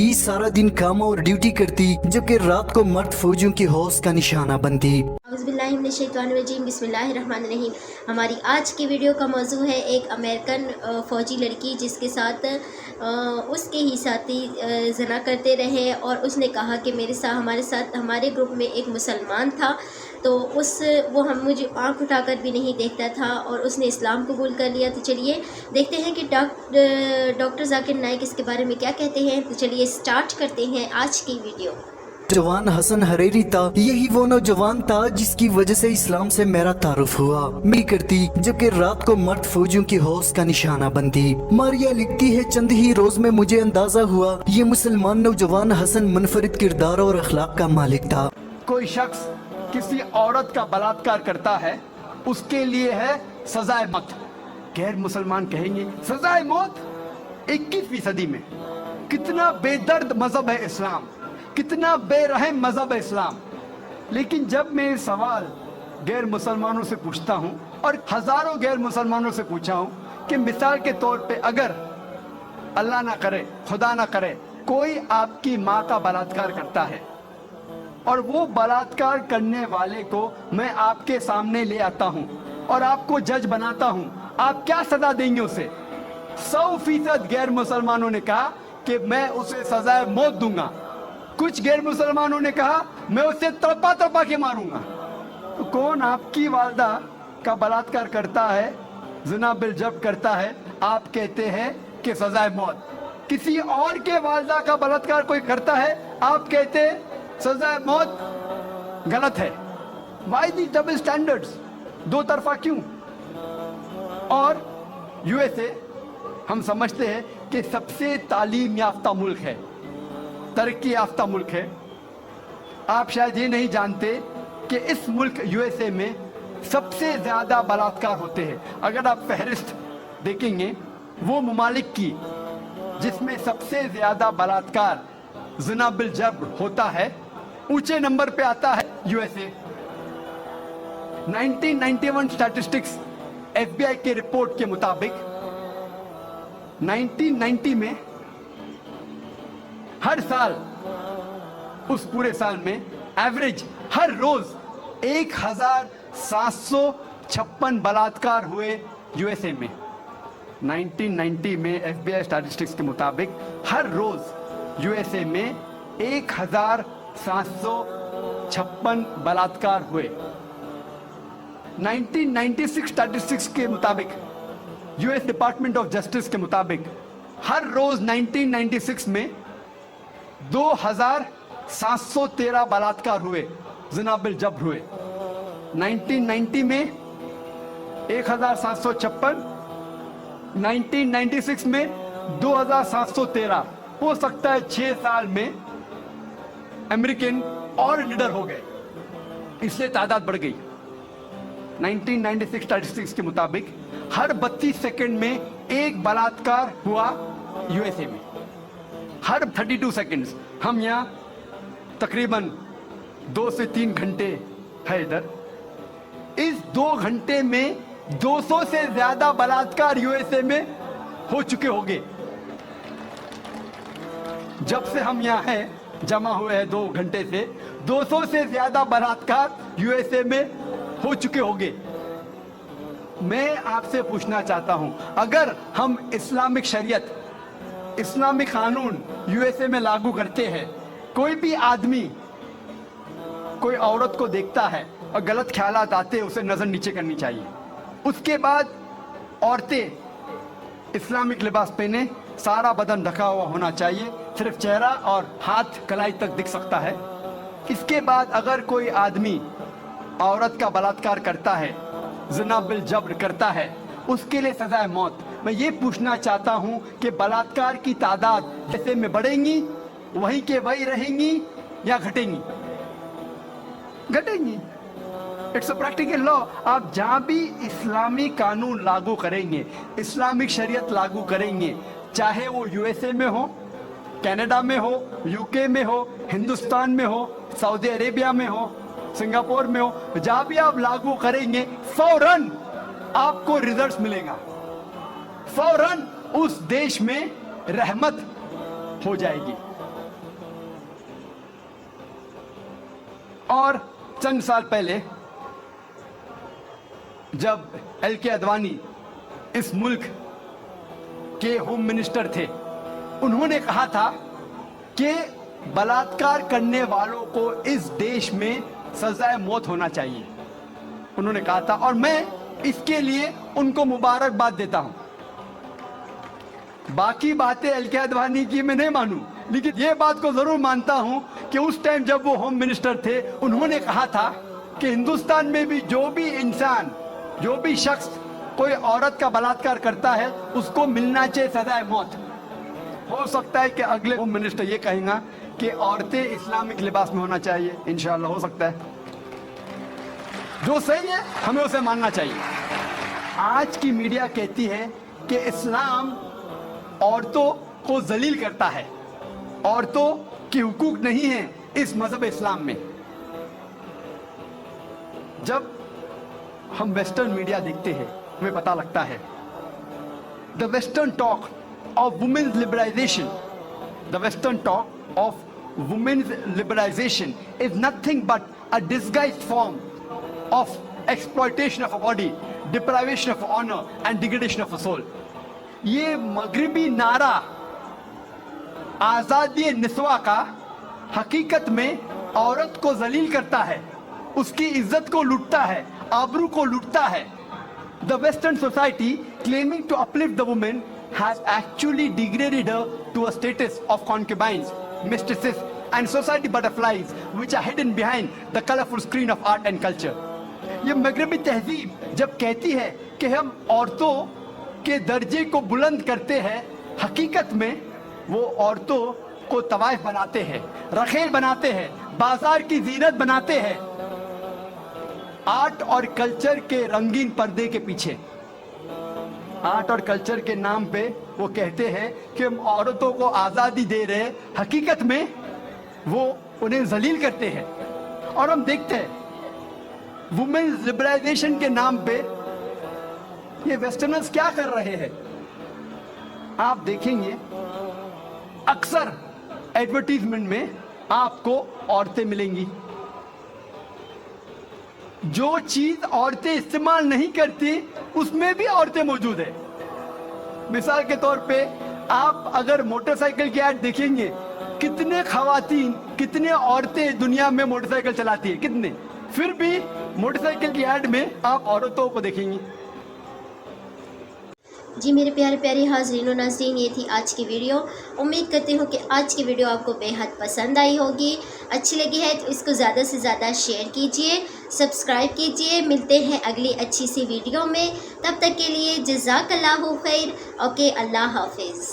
थी, सारा दिन काम और ड्यूटी करती, जबकि रात को मर्द फौजियों की हौस का निशाना बनती। औज़ुबिल्लाहिमिनश्शैतानिर्रजीम, बिस्मिल्लाहिर्रहमानिर्रहीम। हमारी आज की वीडियो का मौजू है एक अमेरिकन फ़ौजी लड़की जिसके साथ उसके ही साथी ज़ना करते रहे, और उसने कहा कि हमारे साथ हमारे ग्रुप में एक मुसलमान था, तो वो मुझे आँख उठाकर भी नहीं देखता था और उसने इस्लाम कबूल कर लिया। तो चलिए देखते हैं कि डॉक्टर ज़ाकिर नाइक इसके बारे में क्या कहते हैं। तो चलिए स्टार्ट करते हैं आज की वीडियो। जवान हसन हरेरी था, यही वो नौजवान था जिसकी वजह से इस्लाम से मेरा तारुफ हुआ। मैं करती, जबकि रात को मर्द फौजियों की हौस का निशाना बनती। मारिया लिखती है, चंद ही रोज में मुझे अंदाजा हुआ ये मुसलमान नौजवान हसन मुनफरिद किरदार और अखलाक का मालिक था। कोई शख्स किसी औरत का बलात्कार करता है, उसके लिए है सजाए मौत। गैर मुसलमान कहेंगे सजाए मौत 21वीं सदी में। कितना बेदर्द मजहब है इस्लाम, कितना बेरहम मजहब है इस्लाम। लेकिन जब मैं सवाल गैर मुसलमानों से पूछता हूँ, और हजारों गैर मुसलमानों से पूछा हूँ कि मिसाल के तौर पे अगर अल्लाह ना करे, खुदा ना करे, कोई आपकी माँ का बलात्कार करता है और वो बलात्कार करने वाले को मैं आपके सामने ले आता हूँ और आपको जज बनाता हूँ, आप क्या सजा देंगे उसे? 100% गैर मुसलमानों ने कहा कि मैं उसे सजाए मौत दूंगा। कुछ गैर मुसलमानों ने कहा मैं उसे तड़पा तड़पा के मारूंगा। तो कौन आपकी वालदा का बलात्कार करता है, ज़िना बिल जब करता है, आप कहते हैं कि सजाए मौत। किसी और के वालदा का बलात्कार कोई करता है, आप कहते हैं सजाए मौत। गलत है। वाई दी डबल स्टैंडर्ड्स? दो तरफा क्यों? और यूएसए हम समझते हैं कि सबसे तालीम याफ्ता मुल्क है, तरक्की याफ्ता मुल्क है। आप शायद ये नहीं जानते कि इस मुल्क यूएसए में सबसे ज्यादा बलात्कार होते हैं। अगर आप फहरिस्त देखेंगे वो ममालिक की जिसमें सबसे ज्यादा बलात्कार ज़िना बिल जब्र होता है, ऊंचे नंबर पे आता है यूएसए। 1991 स्टैटिस्टिक्स एफबीआई के रिपोर्ट के मुताबिक 1990 में हर साल, उस पूरे साल में एवरेज हर रोज 1756 बलात्कार हुए यूएसए में। 1990 में एफबीआई स्टैटिस्टिक्स के मुताबिक हर रोज यूएसए में 1756 बलात्कार हुए। 1996 स्टैटिस्टिक्स के मुताबिक, यूएस डिपार्टमेंट ऑफ जस्टिस के मुताबिक, हर रोज 1996 में 2713 बलात्कार हुए, ज़िना बिल जब्र हुए। 1990 में 1756, 1996 में 2713। हो सकता है 6 साल में अमेरिकन और निडर हो गए, इसलिए तादाद बढ़ गई। 1996 स्टैटिस्टिक्स के मुताबिक हर 32 सेकंड में एक बलात्कार हुआ यूएसए में। हर 32 सेकंड्स। हम यहाँ तकरीबन 2 से 3 घंटे है इधर। इस 2 घंटे में 200 से ज्यादा बलात्कार यूएसए में हो चुके होंगे। जब से हम यहाँ हैं, जमा हुए हैं 2 घंटे से, 200 से ज्यादा बलात्कार यूएसए में हो चुके होंगे। मैं आपसे पूछना चाहता हूं, अगर हम इस्लामिक शरीयत, इस्लामिक कानून यूएसए में लागू करते हैं, कोई भी आदमी कोई औरत को देखता है और गलत ख्यालात आते हैं, उसे नजर नीचे करनी चाहिए। उसके बाद औरतें इस्लामिक लिबास पहने, सारा बदन ढका हुआ होना चाहिए, सिर्फ चेहरा और हाथ कलाई तक दिख सकता है। इसके बाद अगर कोई आदमी औरत का बलात्कार करता है, ज़िना बिल जब्र करता है, उसके लिए सजाए मौत। मैं ये पूछना चाहता हूं कि बलात्कार की तादाद जैसे में बढ़ेंगी, वहीं के वही रहेंगी या घटेंगी? घटेंगी। It's a practical law. आप जहां भी इस्लामी कानून लागू करेंगे, इस्लामिक शरीयत लागू करेंगे, चाहे वो यूएसए में हो, कनाडा में हो, यूके में हो, हिंदुस्तान में हो, सऊदी अरेबिया में हो, सिंगापुर में हो, जहां भी आप लागू करेंगे, फौरन आपको रिजल्ट्स मिलेगा। फौरन उस देश में रहमत हो जाएगी। اور چند سال پہلے جب ایل کے اڈوانی اس ملک کے ہوم منسٹر تھے، انہوں نے کہا تھا کہ بلاತ್ಕಾರ کرنے والوں کو اس دیش میں سزائے موت ہونا چاہیے. انہوں نے کہا تھا اور میں اس کے لیے ان کو مبارکباد دیتا ہوں. باقی باتیں ایل کے اڈوانی کی میں نہیں مانوں، لیکن یہ بات کو ضرور مانتا ہوں کہ اس ٹائم جب وہ ہوم منسٹر تھے انہوں نے کہا تھا کہ ہندوستان میں بھی جو بھی انسان، جو بھی شخص کوئی عورت کا بلاತ್ಕಾರ کرتا ہے اس کو ملنا چاہیے سزائے موت. ہو سکتا ہے کہ اگلے ہوم منسٹر یہ کہیں گا کہ عورتیں اسلامک لباس میں ہونا چاہیے، انشاءاللہ ہو سکتا ہے. جو صحیح ہے ہمیں اسے ماننا چاہیے. آج کی میڈیا کہتی ہے کہ اسلام عورتوں کو ذلیل کرتا ہے، عورتوں کے حقوق نہیں ہیں اس مذہب اسلام میں. جب ہم ویسٹرن میڈیا دیکھتے ہیں ہمیں پتہ لگتا ہے the western talk of women's liberalization, the western talk of women's liberalization is nothing but a disguised form of exploitation of a body, deprivation of honor and degradation of a soul. یہ مغربی نعرہ آزادی نسواں کا حقیقت میں عورت کو ذلیل کرتا ہے، اس کی عزت کو لوٹتا ہے، آبرو کو لوٹتا ہے. The Western society claiming to uplift the woman has actually degraded her to a status of concubines, mistresses and society butterflies which are hidden behind the colorful screen of art and culture. یہ مغربی تہذیب جب کہتی ہے کہ ہم عورتوں کے درجے کو بلند کرتے ہیں، حقیقت میں وہ عورتوں کو طوائف بناتے ہیں، رخیل بناتے ہیں، بازار کی زینت بناتے ہیں. آرٹ اور کلچر کے رنگین پردے کے پیچھے، آرٹ اور کلچر کے نام پہ وہ کہتے ہیں کہ ہم عورتوں کو آزادی دے رہے، حقیقت میں وہ انہیں ذلیل کرتے ہیں. اور ہم دیکھتے ہیں وومنز لبرائزیشن کے نام پہ یہ ویسٹرنرز کیا کر رہے ہیں. آپ دیکھیں گے اکثر ایڈورٹیزمنٹ میں آپ کو عورتیں ملیں گی. جو چیز عورتیں استعمال نہیں کرتی اس میں بھی عورتیں موجود ہیں. مثال کے طور پہ آپ اگر موٹر سائیکل کی ایڈ دیکھیں گے، کتنے خواتین، کتنے عورتیں دنیا میں موٹر سائیکل چلاتی ہیں، کتنے، پھر بھی موٹر سائیکل کی ایڈ میں آپ عورتوں کو دیکھیں گے. جی میرے پیارے پیارے حاضرین و ناظرین، یہ تھی آج کی ویڈیو. امید کرتی ہوں کہ آج کی ویڈیو آپ کو بے حد پسند آئی ہوگی. اچھی لگی ہے تو اس کو زیادہ سے زیادہ شیئر کیجئے، سبسکرائب کیجئے. ملتے ہیں اگلی اچھی سی ویڈیو میں، تب تک کے لیے جزاک اللہ خیر. اوکے، اللہ حافظ.